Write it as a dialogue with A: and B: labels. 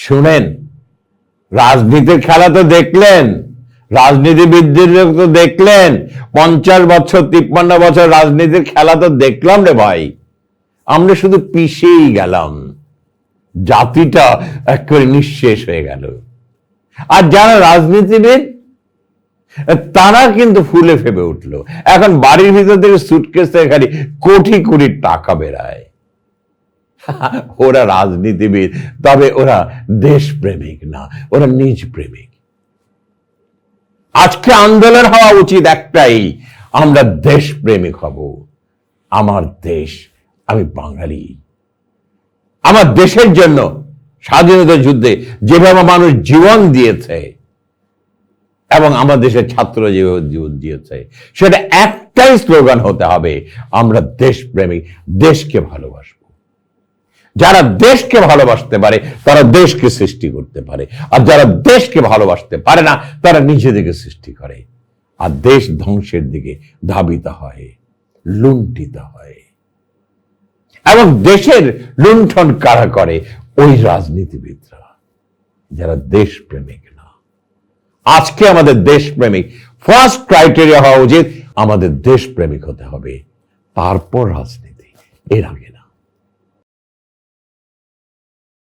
A: শুনেন, রাজনীতির খেলা তো দেখলেন, রাজনীতিবিদদের তো দেখলেন, 50 বছর 53 বছর রাজনীতির খেলা তো দেখলাম রে ভাই। আমরা শুধু পিছিয়েই গেলাম, জাতিটা একেবারে নিঃশেষ হয়ে গেল। আর যারা রাজনীতিবিদ তারা কিন্তু ফুলে ফেপে উঠলো। এখন বাড়ির ভিতর থেকে সুটকেস থেকে খালি কোটি কোটি টাকা বেরায়। ওরা রাজনীতিবিদ, তবে ওরা দেশপ্রেমিক না, ওরা নিজ প্রেমিক। আজকে আন্দোলন হওয়া উচিত একটাই, আমরা দেশপ্রেমিক হব। আমার দেশ, আমি বাঙালি। আমার দেশের জন্য স্বাধীনতা যুদ্ধে যেভাবে মানুষ জীবন দিয়েছে এবং আমার দেশের ছাত্র জীবন দিয়েছে, সেটা একটাই স্লোগান হতে হবে, আমরা দেশপ্রেমিক, দেশকে ভালোবাসবো। যারা দেশকে ভালোবাসতে পারে তারা দেশকে সৃষ্টি করতে পারে, আর যারা দেশকে ভালোবাসতে পারে না তারা নিজেদেরকে সৃষ্টি করে, আর দেশ ধ্বংসের দিকে ধাবিত হয়, লুণ্ঠিত হয়। এবং দেশের লুণ্ঠন কারা করে? ওই রাজনীতিবিদরা, যারা দেশপ্রেমিক না। আজকে আমাদের দেশপ্রেমিক ফার্স্ট ক্রাইটেরিয়া হওয়া উচিত, আমাদের দেশপ্রেমিক হতে হবে, তারপর রাজনীতি, এর আগে না।